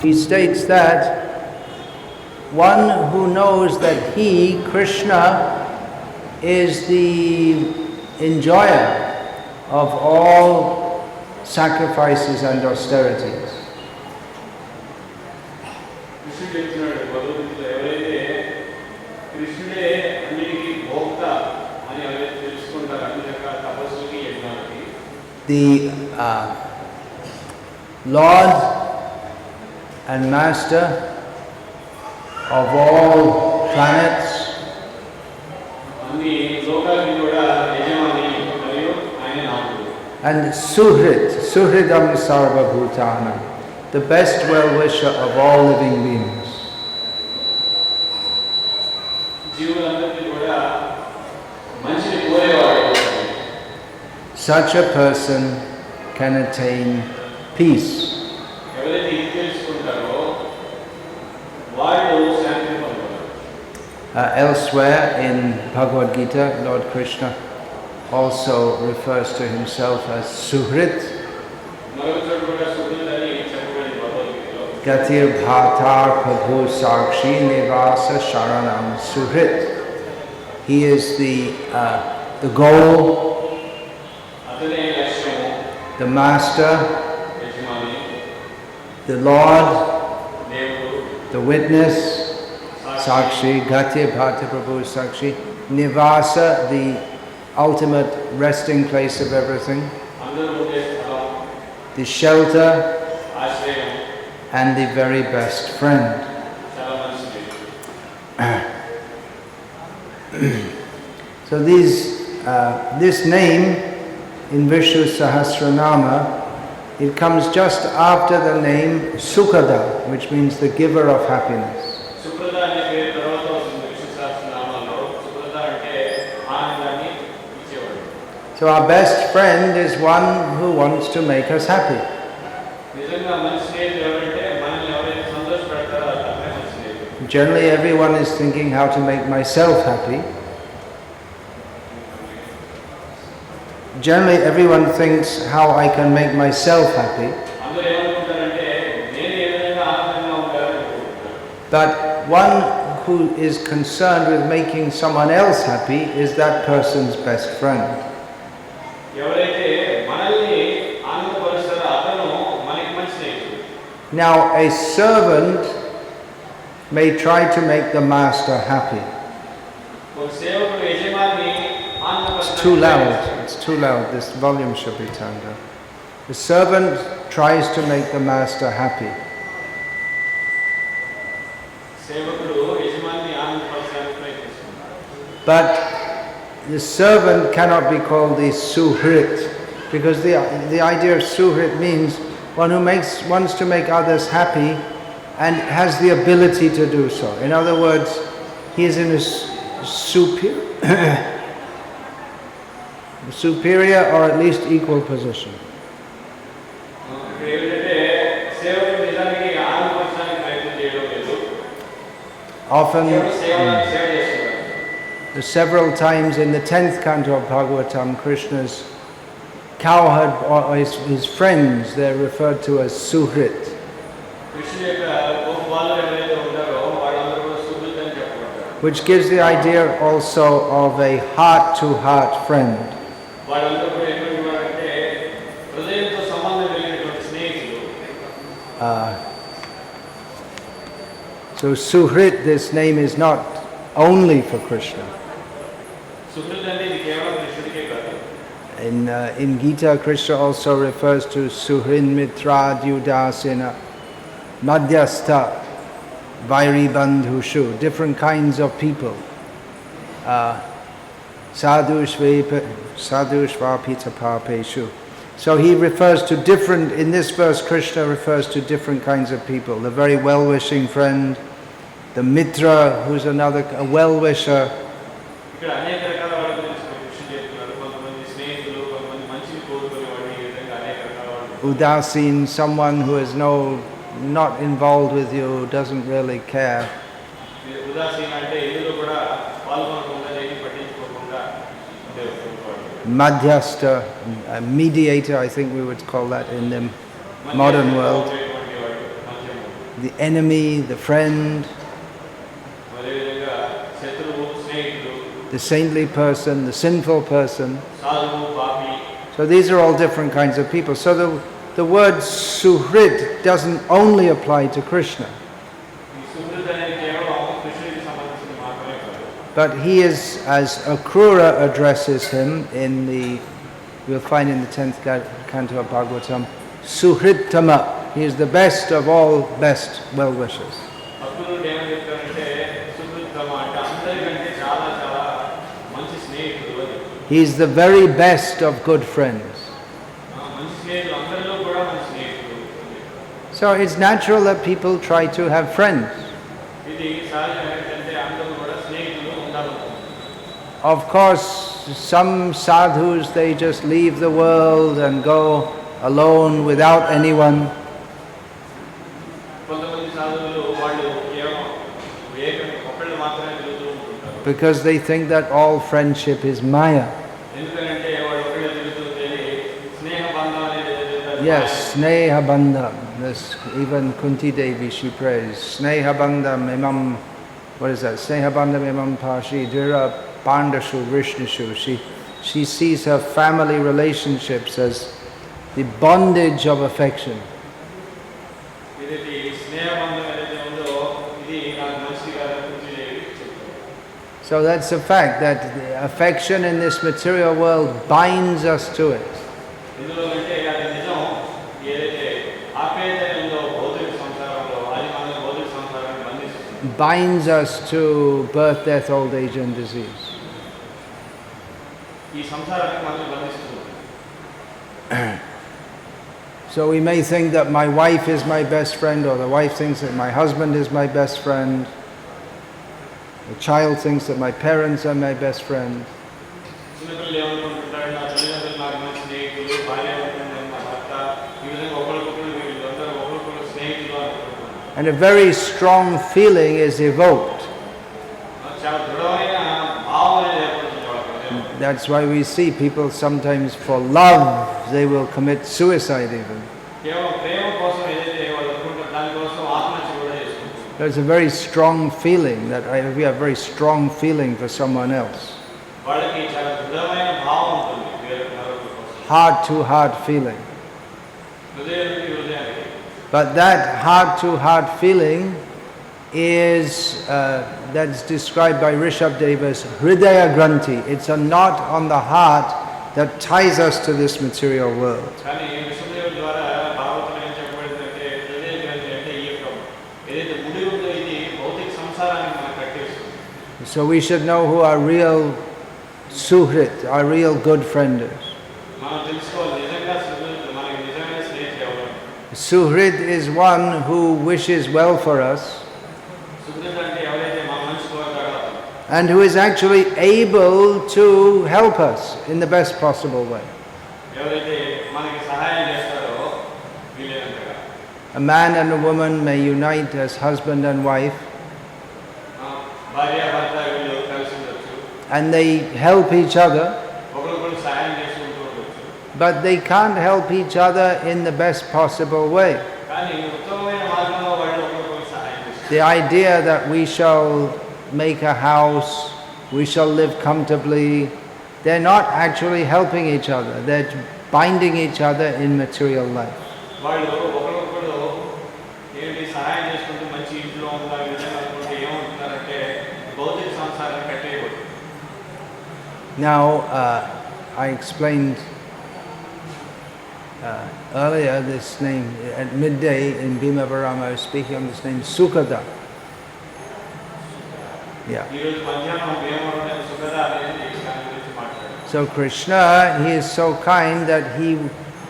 He states that one who knows that he, Krishna, is the enjoyer of all sacrifices and austerities. The Lord and Master of all planets and Suhridam Sarvabhutana, the best well-wisher of all living beings. Such a person can attain peace. Elsewhere in Bhagavad Gita, Lord Krishna also refers to himself as Suhrt. Gatir bhatar prabhu sakshi nivasa sharanam Suhrt. He is the goal, the master, the Lord, the witness, Sakshi, Gatir bhata prabhu sakshi, nivasa, the ultimate resting place of everything, the shelter, and the very best friend. So this name in Visnu-sahasranama, it comes just after the name Sukada, which means the giver of happiness. So our best friend is one who wants to make us happy. Generally everyone is thinking how to make myself happy. Generally everyone thinks how I can make myself happy. But one who is concerned with making someone else happy is that person's best friend. Now a servant may try to make the master happy. It's too loud, this volume should be turned up. The servant tries to make the master happy. But the servant cannot be called the Suhrt, because the idea of Suhrt means one who wants to make others happy and has the ability to do so. In other words, he is in a superior or at least equal position. Often, several times in the 10th canto of Bhagavatam, Krishna's cowherd or his friends, they're referred to as Suhrt. Which gives the idea also of a heart-to-heart friend. So Suhrt, this name is not only for Krishna. In Gita, Krishna also refers to Suhrin Mitra Dyudasena Madhyastha Vairi Bandhushu, different kinds of people. Sadhushvapita Papeshu. So he refers to different, in this verse Krishna refers to different kinds of people. The very well-wishing friend, the Mitra, who's a well-wisher. Udasin, someone who is not involved with you, doesn't really care. Madhyastha, a mediator, I think we would call that in the modern world. the enemy, the friend, the saintly person, the sinful person. So these are all different kinds of people. So the word Suhrt doesn't only apply to Krishna. But he is, as Akrura addresses him we'll find in the 10th canto of Bhagavatam, Suhrittama. He is the best of all best well-wishers. He is the very best of good friends. So it's natural that people try to have friends. Of course, some sadhus, they just leave the world and go alone without anyone. Because they think that all friendship is Maya. Yes, Sneha Bandham. This, even Kunti Devi, she prays, Sneha Bandham imam, what is that? Sneha Bandham imam pashi dhira pandashu vishnushu. She sees her family relationships as the bondage of affection. So that's a fact, that the affection in this material world binds us to it. Binds us to birth, death, old age and disease. So we may think that my wife is my best friend, or the wife thinks that my husband is my best friend. The child thinks that my parents are my best friend. And a very strong feeling is evoked. That's why we see people sometimes for love, they will commit suicide even. There's a very strong feeling that we have a very strong feeling for someone else. Heart-to-heart feeling. But that heart-to-heart feeling is, that's described by Rishabhdeva as Hridaya Granthi. It's a knot on the heart that ties us to this material world. So we should know who our real Suhrt, our real good friend is. Suhrt is one who wishes well for us and who is actually able to help us in the best possible way. A man and a woman may unite as husband and wife, and they help each other, but they can't help each other in the best possible way. The idea that we shall make a house, we shall live comfortably, they're not actually helping each other, they're binding each other in material life. Now, I explained earlier this name, at midday in Bhimavaram I was speaking on this name, Sukada. Yeah. So Krishna, he is so kind that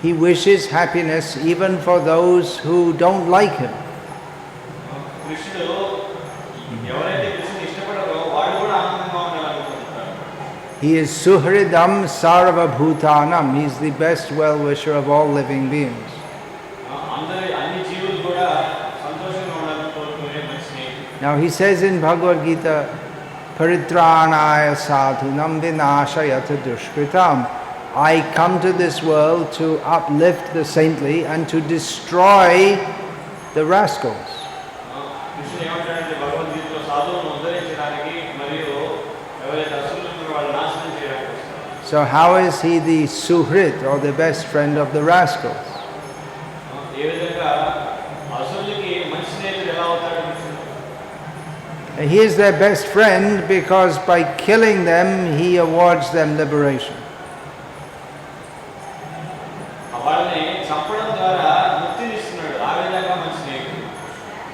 he wishes happiness even for those who don't like him. He is Suhridam Sarvabhutanam. He is the best well-wisher of all living beings. Now he says in Bhagavad Gita, Paritranaya sadhunam vinashayata dushkritam. I come to this world to uplift the saintly and to destroy the rascals. So how is he the Suhrt, or the best friend of the rascals? He is their best friend because by killing them, he awards them liberation.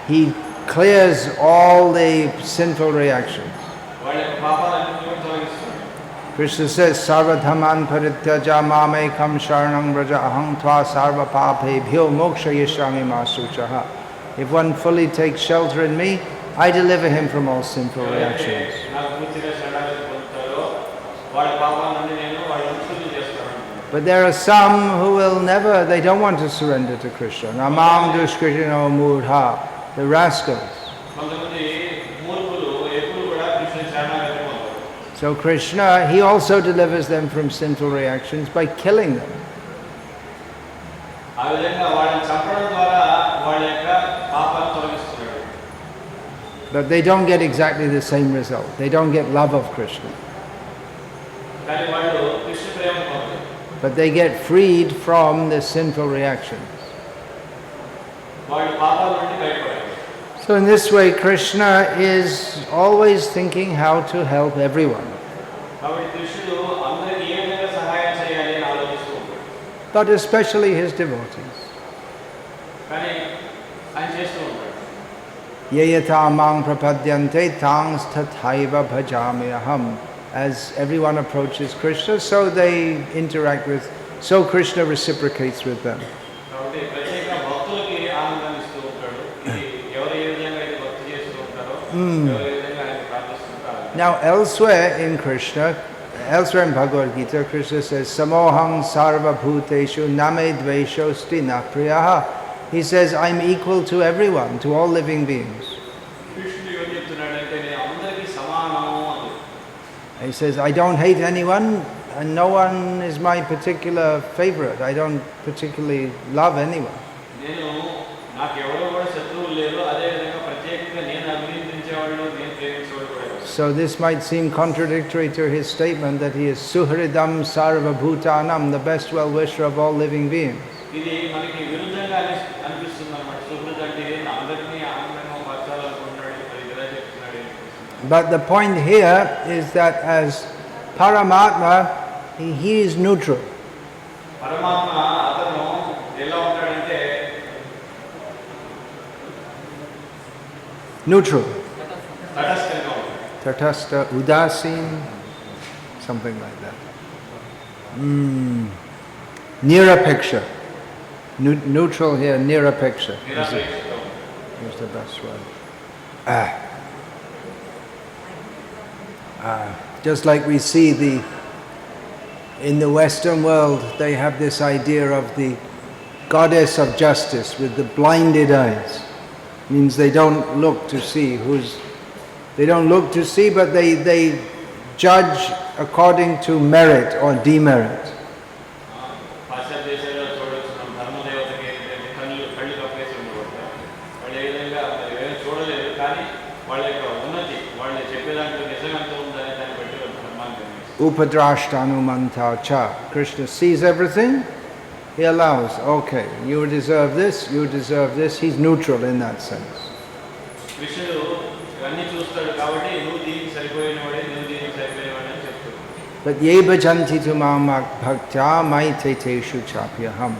He clears all the sinful reactions. Krishna says, Sarvadhaman parityaja mamekam sharanam vraja aham tva sarva papebhyo mokshayishyami masuchaha. If one fully takes shelter in me, I deliver him from all sinful reactions. But there are some who will never, they don't want to surrender to Krishna. Namam dushkritino mudha, the rascals. So Krishna, he also delivers them from sinful reactions by killing them. But they don't get exactly the same result. They don't get love of Krishna. But they get freed from the sinful reactions. So in this way, Krishna is always thinking how to help everyone. But especially his devotees. Yeyata mang prapadyante tangs tathaiva bhajami aham. As everyone approaches Krishna, so they interact with, so Krishna reciprocates with them. Now elsewhere in Bhagavad Gita, Krishna says, Samoham sarva bhuteshu name dvesho sti na priyaha. He says, I'm equal to everyone, to all living beings. He says, I don't hate anyone, and no one is my particular favorite. I don't particularly love anyone. So this might seem contradictory to his statement that he is Suhridam Sarva Bhutanam, the best well-wisher of all living beings. But the point here is that as Paramatma, he is neutral. Neutral. Tatastha, udasin, something like that. Nirapeksha. Neutral here, nirapeksha. Is the best word. Just like we see in the Western world, they have this idea of the goddess of justice with the blinded eyes. Means they don't look to see but they judge according to merit or demerit. Upadrashtanumanta cha. Krishna sees everything, he allows, okay, you deserve this, he's neutral in that sense. But ye bhajanti tu mammak bhaktya maiteteshu chapyaham.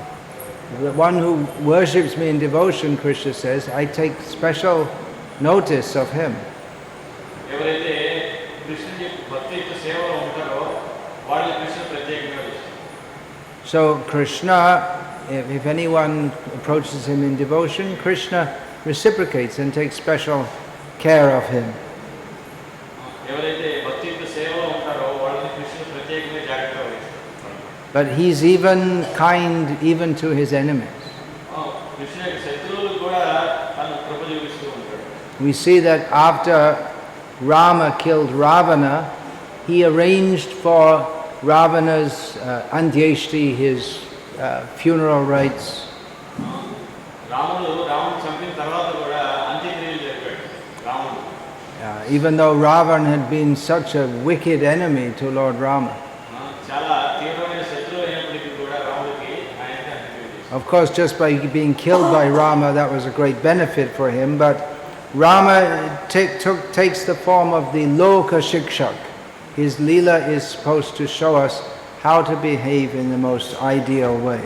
The one who worships me in devotion, Krishna says, I take special notice of him. So Krishna, if anyone approaches him in devotion, Krishna reciprocates and takes special care of him. But he's even kind even to his enemies. We see that after Rama killed Ravana, he arranged for Ravana's Antyeshti, his funeral rites. Even though Ravan had been such a wicked enemy to Lord Rama. Of course, just by being killed by Rama, that was a great benefit for him, but Rama takes the form of the Loka Shikshak. His Leela is supposed to show us how to behave in the most ideal way.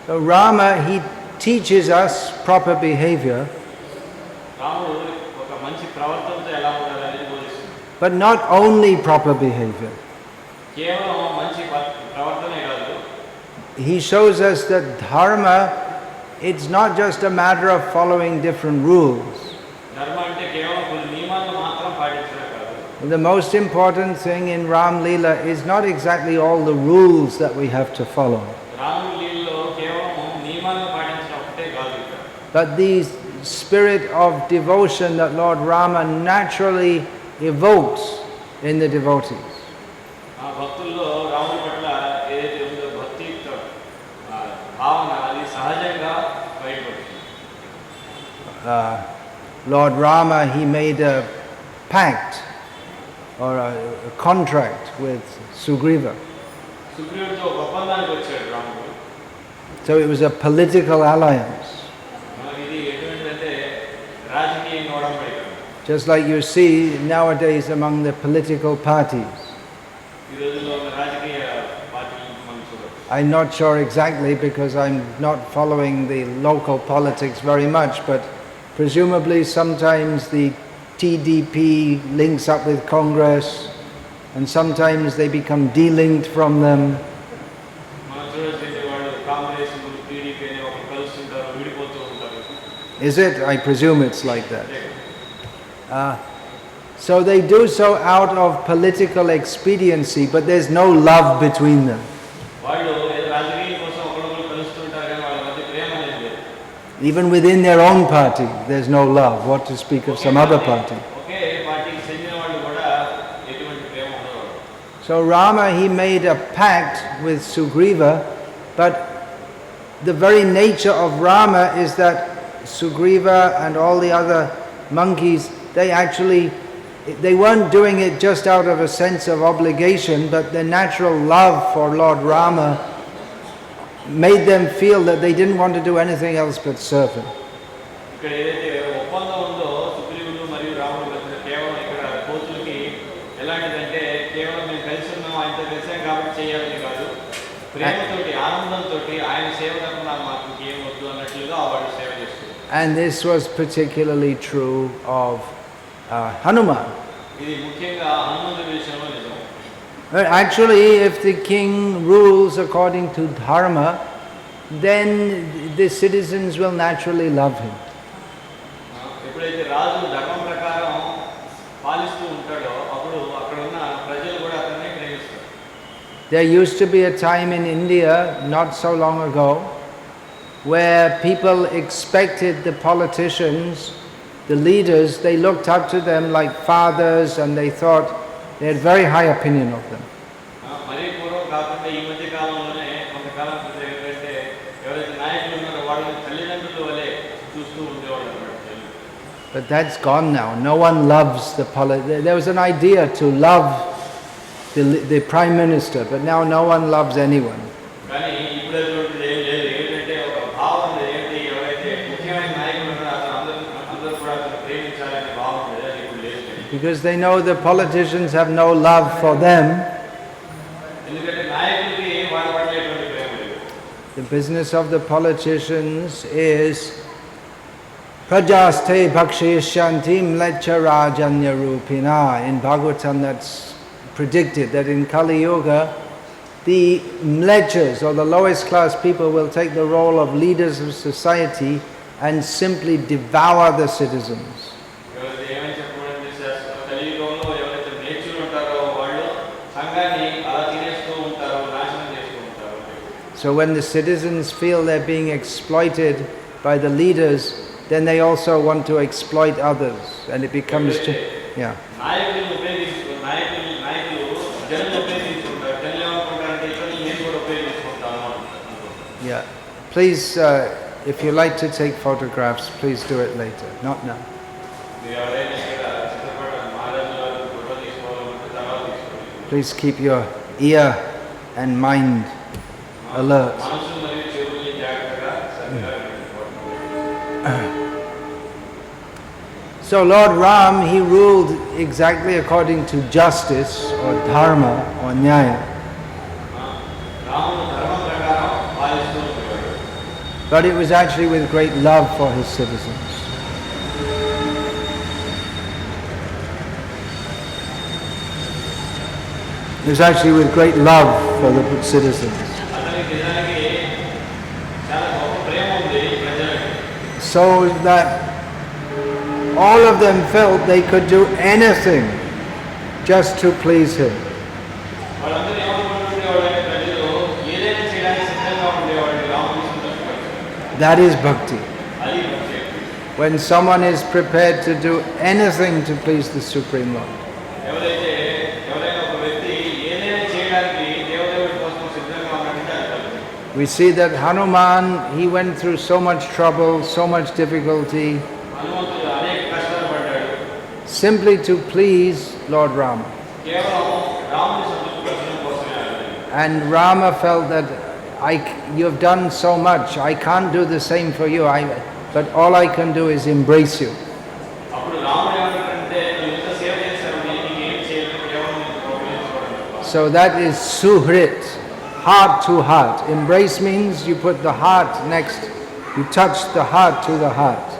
So Rama, he teaches us proper behavior, but not only proper behavior. He shows us that dharma, it's not just a matter of following different rules. The most important thing in Ram Leela is not exactly all the rules that we have to follow, but the spirit of devotion that Lord Rama naturally evokes in the devotees. Lord Rama, he made a pact or a contract with Sugriva. So it was a political alliance. Just like you see nowadays among the political parties. I'm not sure exactly because I'm not following the local politics very much, but presumably sometimes the TDP links up with Congress and sometimes they become de-linked from them. Is it? I presume it's like that. So they do so out of political expediency, but there's no love between them. Even within their own party, there's no love. What to speak of some other party? So Rama, he made a pact with Sugriva, but the very nature of Rama is that Sugriva and all the other monkeys, they weren't doing it just out of a sense of obligation, but their natural love for Lord Rama made them feel that they didn't want to do anything else but serve him. And this was particularly true of Hanuman. But actually, if the king rules according to dharma, then the citizens will naturally love him. There used to be a time in India, not so long ago, where people expected the politicians, the leaders, they looked up to them like fathers and they thought they had very high opinion of them. But that's gone now. No one loves the There was an idea to love the Prime Minister, but now no one loves anyone. Because they know the politicians have no love for them. The business of the politicians is prajaste bhakshayishanti mlecha rajanya rupina. In Bhagavatam that's predicted that in Kali Yuga the mlechas or the lowest class people will take the role of leaders of society and simply devour the citizens. So when the citizens feel they're being exploited by the leaders, then they also want to exploit others, and it becomes yeah. Yeah. Please, if you like to take photographs, please do it later, not now. Please keep your ear and mind alert. So Lord Ram, he ruled exactly according to justice or dharma or nyaya. But it was actually with great love for his citizens. It was actually with great love for the citizens. So that all of them felt they could do anything just to please him. That is bhakti. When someone is prepared to do anything to please the Supreme Lord. We see that Hanuman, he went through so much trouble, so much difficulty, simply to please Lord Rama. And Rama felt that you have done so much, I can't do the same for you, but all I can do is embrace you. So that is Suhrt, heart to heart. Embrace means you put the heart next, you touch the heart to the heart.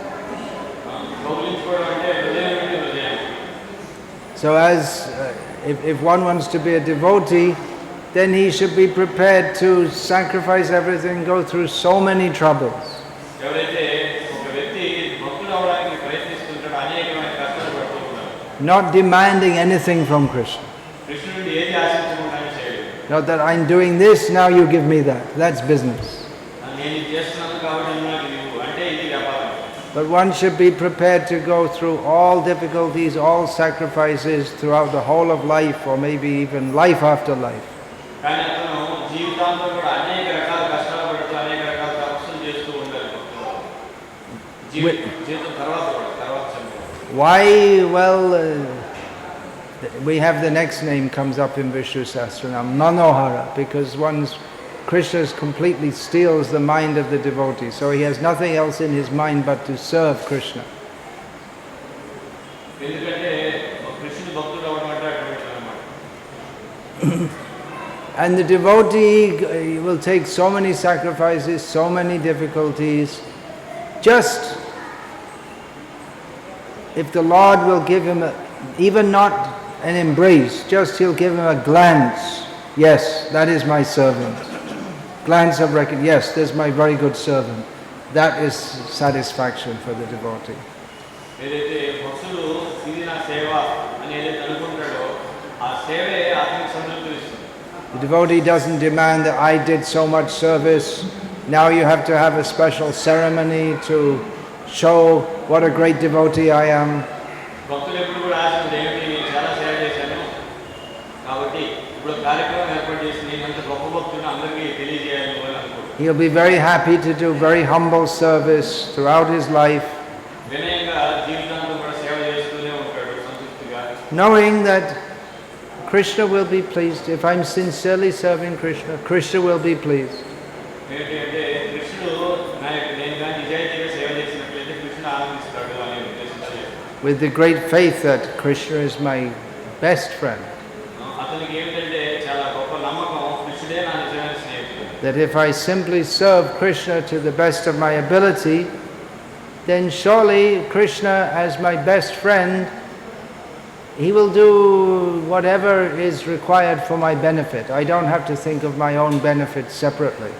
So as if one wants to be a devotee, then he should be prepared to sacrifice everything, go through so many troubles. Not demanding anything from Krishna. Not that I'm doing this, now you give me that. That's business. But one should be prepared to go through all difficulties, all sacrifices throughout the whole of life, or maybe even life after life. Why? Well, we have the next name comes up in Visnu-sahasranama, Manohara, because Krishna completely steals the mind of the devotee, so he has nothing else in his mind but to serve Krishna. And the devotee will take so many sacrifices, so many difficulties, just if the Lord will give him even not an embrace, just he'll give him a glance. Yes, that is my servant. Glance of recognition. Yes, there's my very good servant. That is satisfaction for the devotee. The devotee doesn't demand that I did so much service, now you have to have a special ceremony to show what a great devotee I am. He'll be very happy to do very humble service throughout his life, knowing that Krishna will be pleased. If I'm sincerely serving Krishna, Krishna will be pleased. With the great faith that Krishna is my best friend. That if I simply serve Krishna to the best of my ability, then surely Krishna as my best friend, he will do whatever is required for my benefit. I don't have to think of my own benefit separately.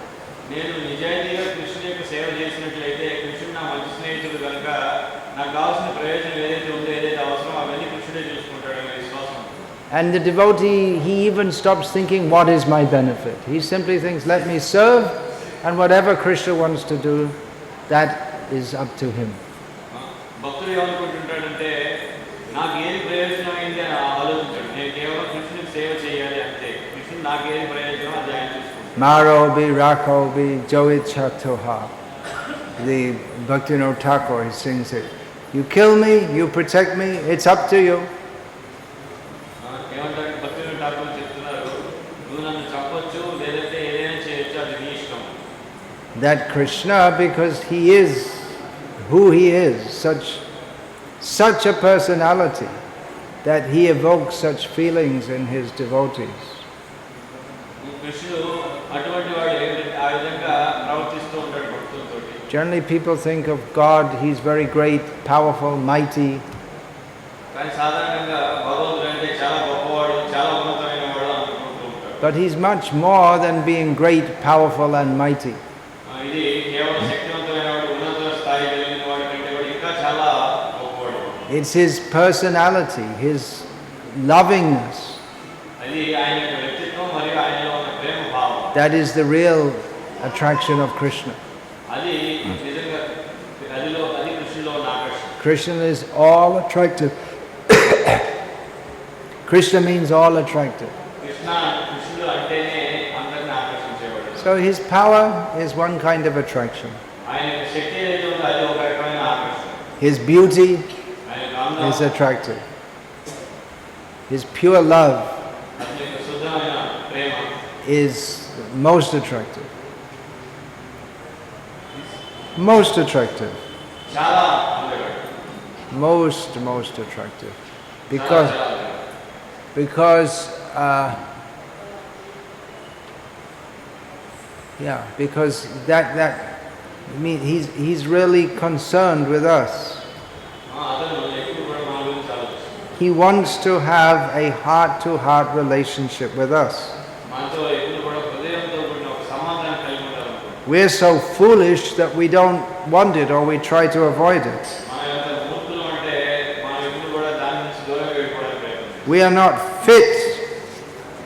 And the devotee, he even stops thinking, what is my benefit? He simply thinks, let me serve, and whatever Krishna wants to do, that is up to him. Maro bi rakho bi joit chatoha. The Bhakti Thakur, he sings it. You kill me, you protect me, it's up to you. That Krishna, because he is who he is, such a personality, that he evokes such feelings in his devotees. Generally people think of God, he's very great, powerful, mighty. But he's much more than being great, powerful and mighty. It's his personality, his lovingness. That is the real attraction of Krishna. Krishna is all attractive. Krishna means all attractive. So his power is one kind of attraction. His beauty is attractive. His pure love is most attractive. Most attractive. Most attractive. Because that I mean he's really concerned with us. He wants to have a heart-to-heart relationship with us. We're so foolish that we don't want it or we try to avoid it. We are not fit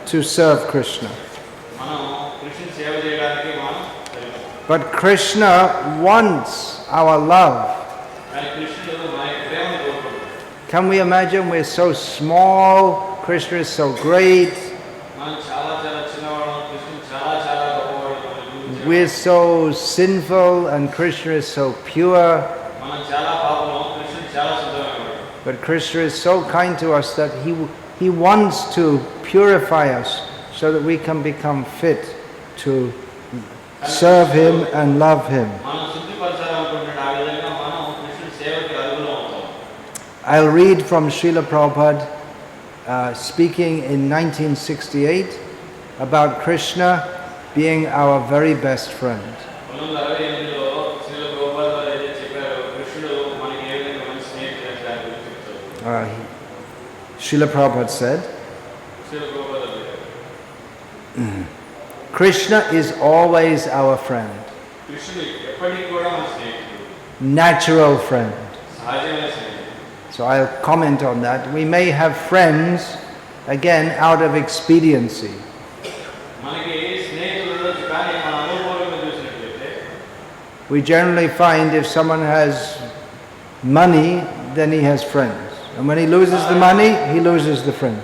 to serve Krishna. But Krishna wants our love. Can we imagine we're so small, Krishna is so great, we're so sinful and Krishna is so pure, but Krishna is so kind to us that he wants to purify us so that we can become fit to serve him and love him. I'll read from Srila Prabhupada speaking in 1968 about Krishna being our very best friend. Srila Prabhupada said, Krishna is always our friend, natural friend. So I'll comment on that. We may have friends, again, out of expediency. We generally find if someone has money, then he has friends. And when he loses the money, he loses the friends.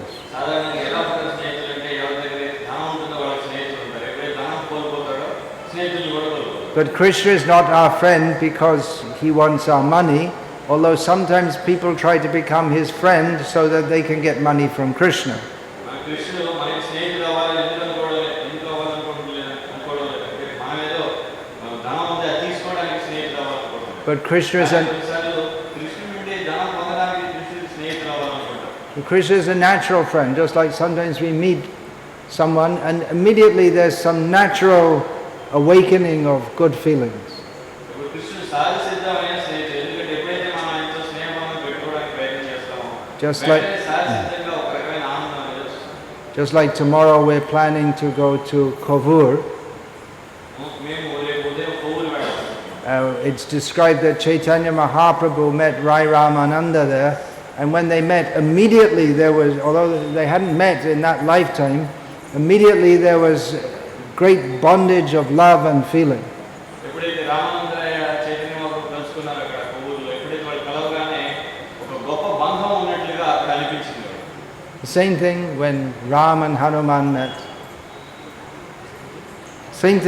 But Krishna is not our friend because he wants our money, although sometimes people try to become his friend so that they can get money from Krishna. But Krishna is a natural friend, just like sometimes we meet someone and immediately there's some natural awakening of good feelings. Just like tomorrow we're planning to go to Kovur. It's described that Chaitanya Mahaprabhu met Rai Ramananda there, and when they met, immediately there was, although they hadn't met in that lifetime, immediately there was great bondage of love and feeling. The same thing when Ram and Hanuman met. Same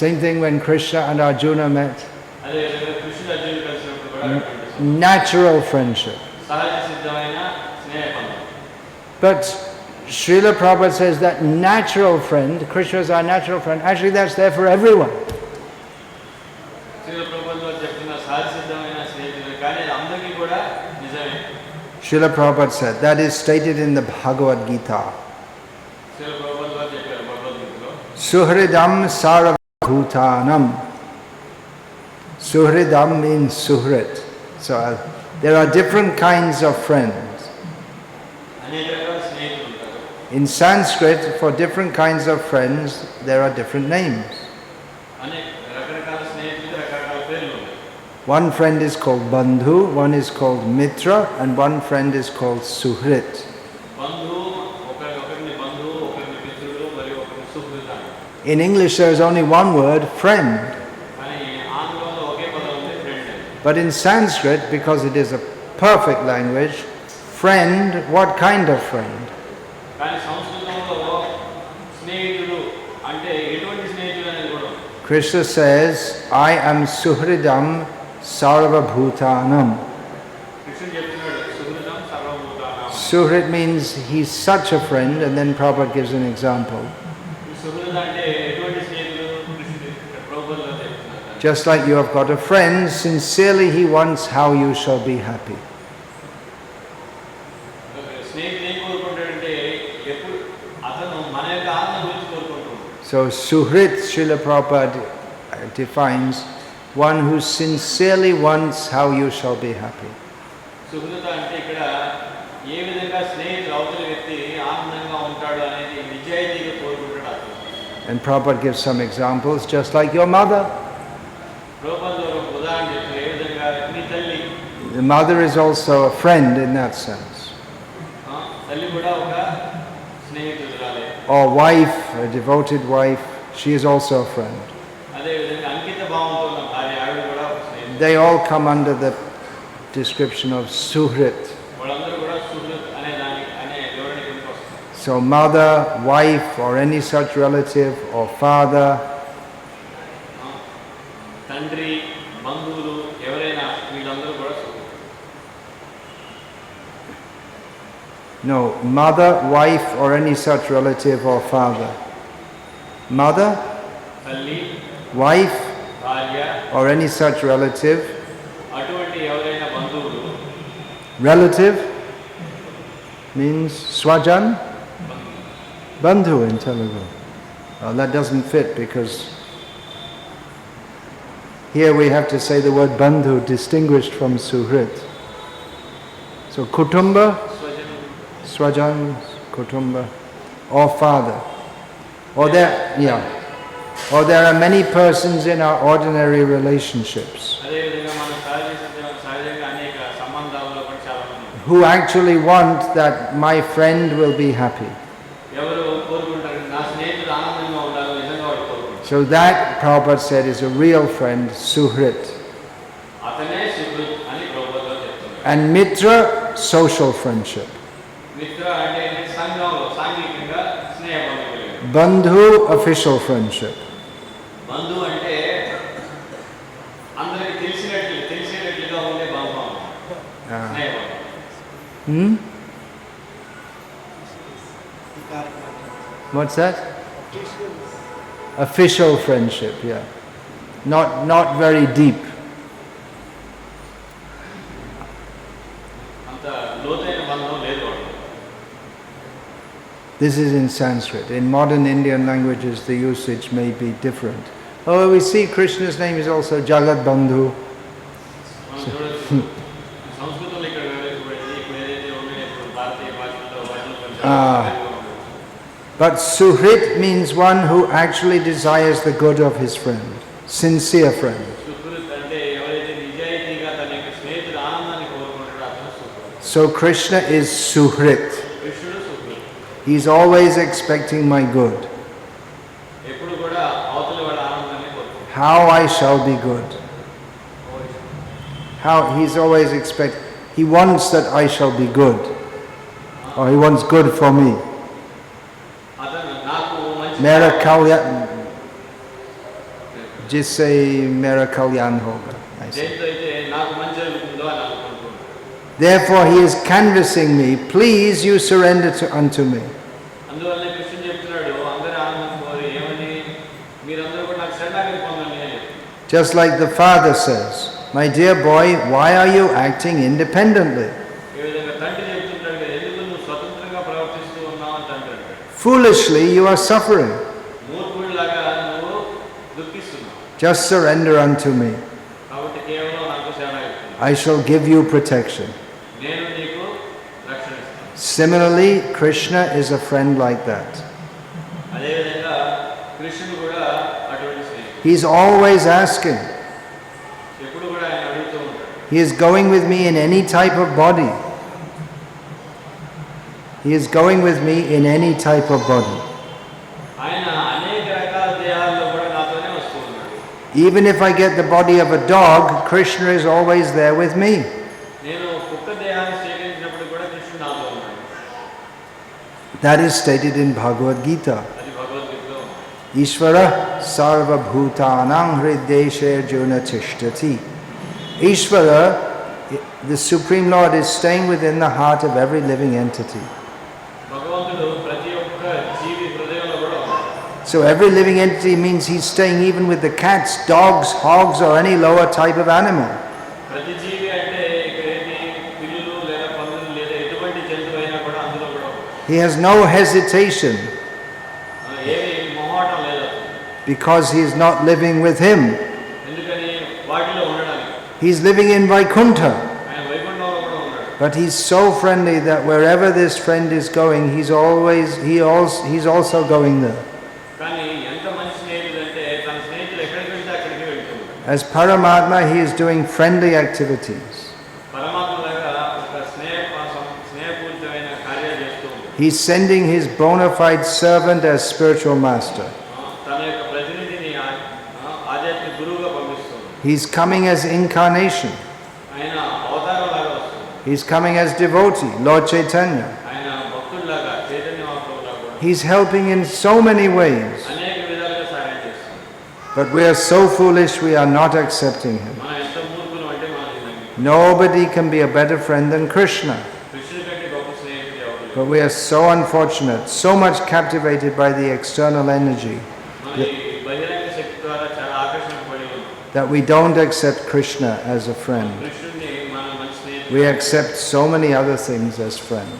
Same thing when Krishna and Arjuna met. Natural friendship. But Srila Prabhupada says that natural friend, Krishna is our natural friend, actually that's there for everyone. Srila Prabhupada said, that is stated in the Bhagavad Gita. Suhridam sarvabhutanam. Suhridam means Suhrt. So there are different kinds of friends. In Sanskrit, for different kinds of friends, there are different names. One friend is called Bandhu, one is called Mitra, and one friend is called Suhrt. In English there is only one word, friend. But in Sanskrit, because it is a perfect language, friend, what kind of friend? Krishna says, I am Suhridam Sarvabhutanam. Suhrit means he's such a friend, and then Prabhupada gives an example. Just like you have got a friend, sincerely he wants how you shall be happy. So Suhrit, Srila Prabhupada defines one who sincerely wants how you shall be happy. And Prabhupada gives some examples, just like your mother. The mother is also a friend in that sense. Or wife, a devoted wife, she is also a friend. They all come under the description of Suhrit. So mother, wife, or any such relative, or father. No, mother, wife, or any such relative or father. Mother, wife, or any such relative. Relative means swajan, bandhu in Telugu. Well, that doesn't fit because here we have to say the word bandhu distinguished from suhrit. So kutumba, swajan, kutumba, or father. Or there are many persons in our ordinary relationships who actually want that my friend will be happy. So that, Prabhupada said, is a real friend, Suhrit. And Mitra, social friendship. Bandhu, official friendship. What's that? Official friendship, yeah. Not very deep. This is in Sanskrit. In modern Indian languages, the usage may be different. Oh, we see Krishna's name is also Jagat Bandhu. But Suhrit means one who actually desires the good of his friend, sincere friend. So Krishna is Suhrit. He's always expecting my good. How I shall be good. How he's always he wants that I shall be good. Or he wants good for me. जिससे मेरा कल्याण होगा. Therefore he is canvassing me, please you surrender unto me. Just like the father says, my dear boy, why are you acting independently? Foolishly you are suffering. Just surrender unto me. I shall give you protection. Similarly, Krishna is a friend like that. He is always asking. He is going with me in any type of body. He is going with me in any type of body. Even if I get the body of a dog, Krishna is always there with me. That is stated in Bhagavad Gita. Ishvara sarva bhutanam hrideshe arjuna tishtati. Ishvara, the Supreme Lord, is staying within the heart of every living entity. So every living entity means he's staying even with the cats, dogs, hogs, or any lower type of animal. He has no hesitation because he is not living with him. He's living in Vaikuntha. But he's so friendly that wherever this friend is going, he's also going there. As Paramatma, he is doing friendly activities. He's sending his bona fide servant as spiritual master. He's coming as incarnation. He's coming as devotee, Lord Chaitanya. He's helping in so many ways. But we are so foolish, we are not accepting him. Nobody can be a better friend than Krishna. But we are so unfortunate, so much captivated by the external energy that we don't accept Krishna as a friend. We accept so many other things as friends.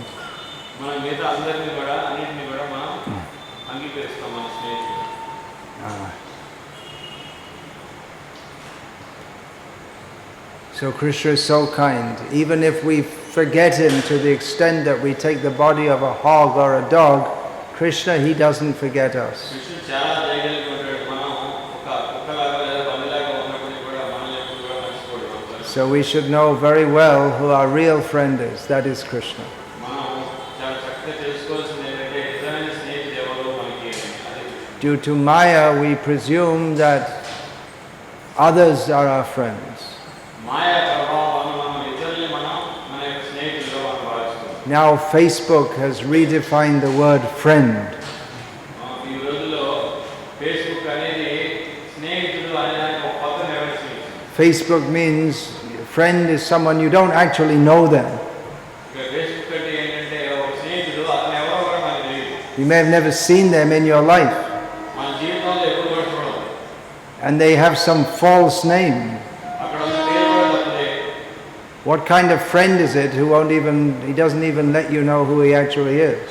So Krishna is so kind. Even if we forget him to the extent that we take the body of a hog or a dog, Krishna, he doesn't forget us. So we should know very well who our real friend is. That is Krishna. Due to Maya, we presume that others are our friends. Now Facebook has redefined the word friend. Facebook means friend is someone you don't actually know them. You may have never seen them in your life. And they have some false name. What kind of friend is it who he doesn't even let you know who he actually is?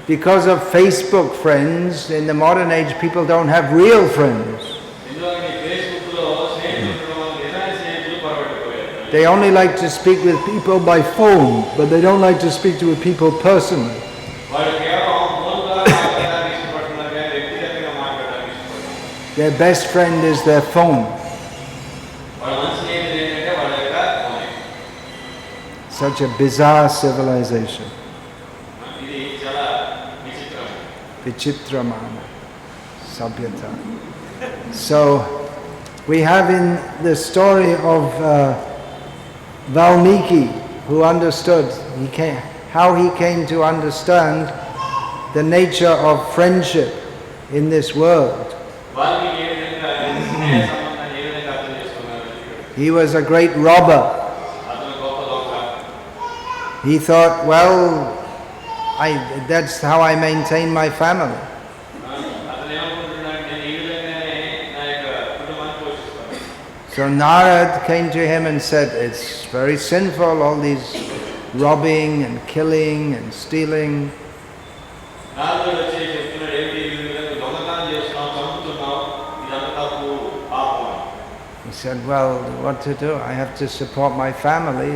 Because of Facebook friends, in the modern age, people don't have real friends. They only like to speak with people by phone, but they don't like to speak with people personally. Their best friend is their phone. Such a bizarre civilization. Vichitramana Sabhyata. So we have in the story of Valmiki, who understood, how he came to understand the nature of friendship in this world. He was a great robber. He thought, well, that's how I maintain my family. So Narad came to him and said, it's very sinful, all these robbing and killing and stealing. He said, well, what to do? I have to support my family.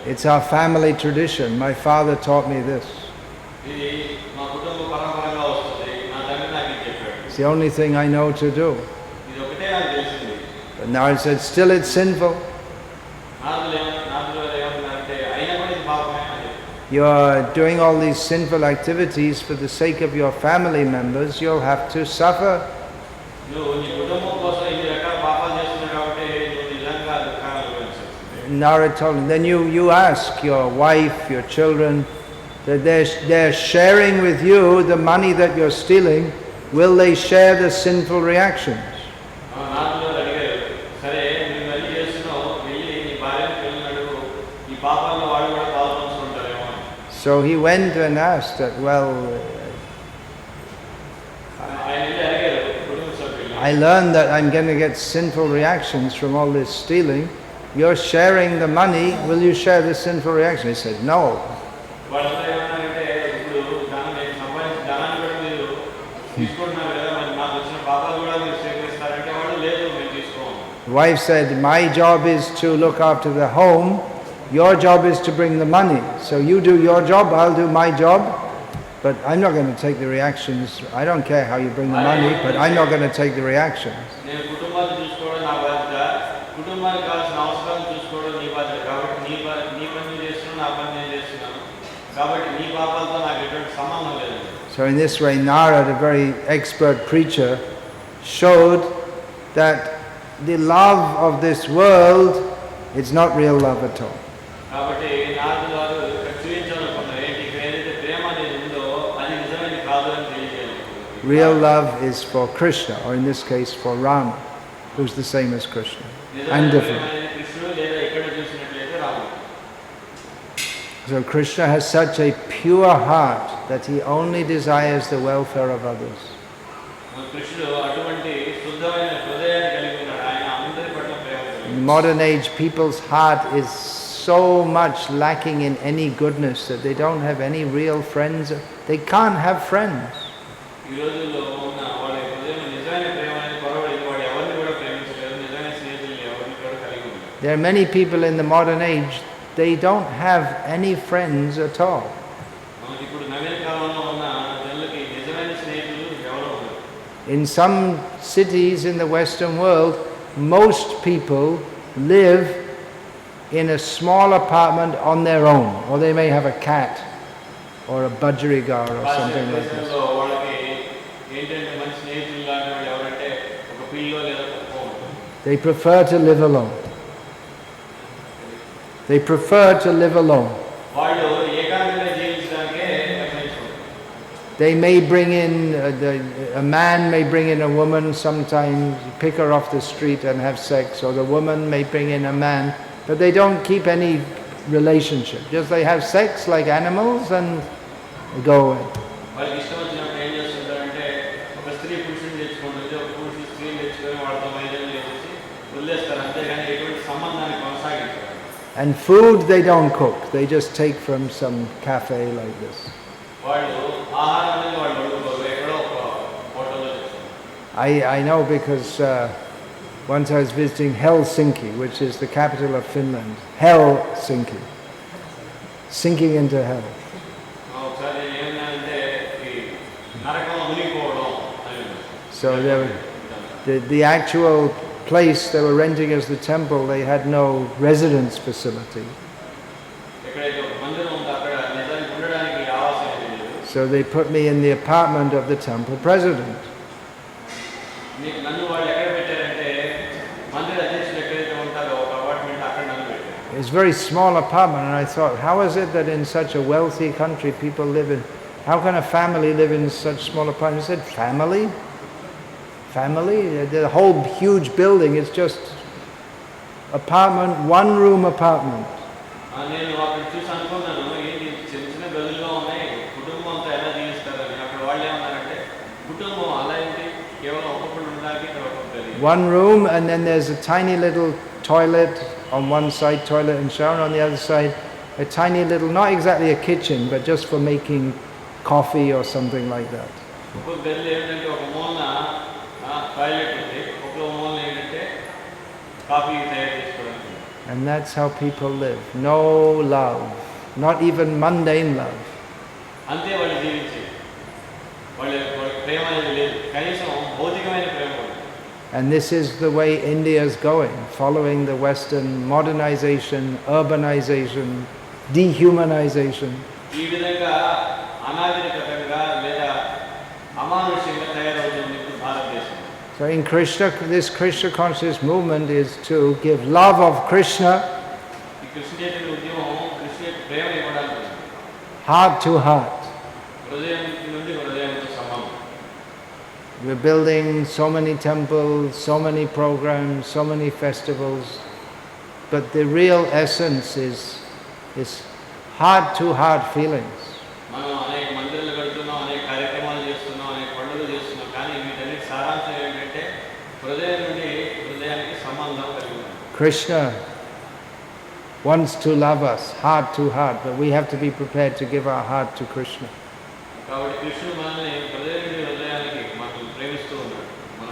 It's our family tradition. My father taught me this. It's the only thing I know to do. But now he said, still it's sinful. You're doing all these sinful activities for the sake of your family members, you'll have to suffer. Narad told him, then you ask your wife, your children, that they're sharing with you the money that you're stealing, will they share the sinful reactions? So he went and asked that, well, I learned that I'm going to get sinful reactions from all this stealing. You're sharing the money, will you share the sinful reaction? He said, no. The wife said, my job is to look after the home, your job is to bring the money. So you do your job, I'll do my job. But I'm not going to take the reactions. I don't care how you bring the money, but I'm not going to take the reactions. So in this way, Narad, a very expert preacher, showed that the love of this world, it's not real love at all. Real love is for Krishna, or in this case for Rama, who's the same as Krishna, and different. So Krishna has such a pure heart that he only desires the welfare of others. In modern age, people's heart is so much lacking in any goodness that they don't have any real friends. They can't have friends. There are many people in the modern age, they don't have any friends at all. In some cities in the Western world, most people live in a small apartment on their own, or they may have a cat or a budgerigar or something like this. They prefer to live alone. They prefer to live alone. They may bring in, a man may bring in a woman sometimes, pick her off the street and have sex, or the woman may bring in a man, but they don't keep any relationship. Just they have sex like animals and go away. And food they don't cook, they just take from some cafe like this. I know because once I was visiting Helsinki, which is the capital of Finland. Helsinki. Sinking into hell. So the actual place they were renting as the temple, they had no residence facility. So they put me in the apartment of the temple president. it's a very small apartment, and I thought, how is it that in such a wealthy country people live in, how can a family live in such small apartment? I said, family? Family? The whole huge building is just apartment, one room apartment. One room, and then there's a tiny little toilet on one side, toilet and shower, on the other side a tiny little, not exactly a kitchen, but just for making coffee or something like that. And that's how people live. No love, not even mundane love. And this is the way India is going, following the Western modernization, urbanization, dehumanization. So in Krishna, this Krishna conscious movement is to give love of Krishna heart to heart. We're building so many temples, so many programs, so many festivals, but the real essence is heart-to-heart feelings. Krishna wants to love us heart to heart, but we have to be prepared to give our heart to Krishna.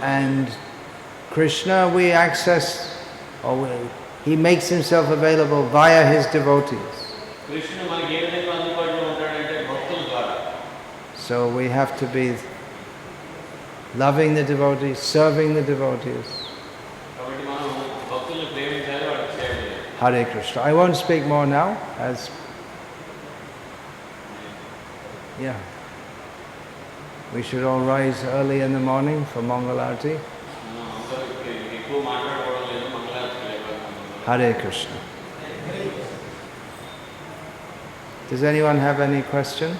And Krishna we access, he makes himself available via his devotees. So we have to be loving the devotees, serving the devotees. Hare Krishna. I won't speak more now, as we should all rise early in the morning for Mangalarti. Hare Krishna. Does anyone have any question?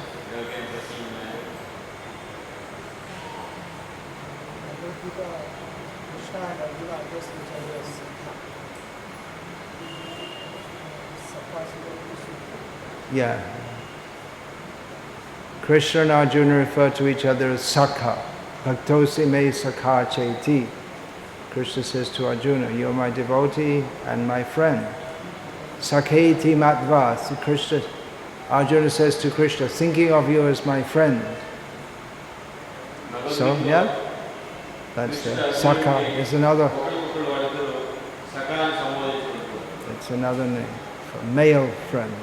Yeah. Krishna and Arjuna refer to each other as Sakha. Bhaktosi me Sakha cheti. Krishna says to Arjuna, you are my devotee and my friend. Sakheti matva. So Arjuna says to Krishna, thinking of you as my friend. So, yeah, that's the Sakha. Is another. It's another name for male friend.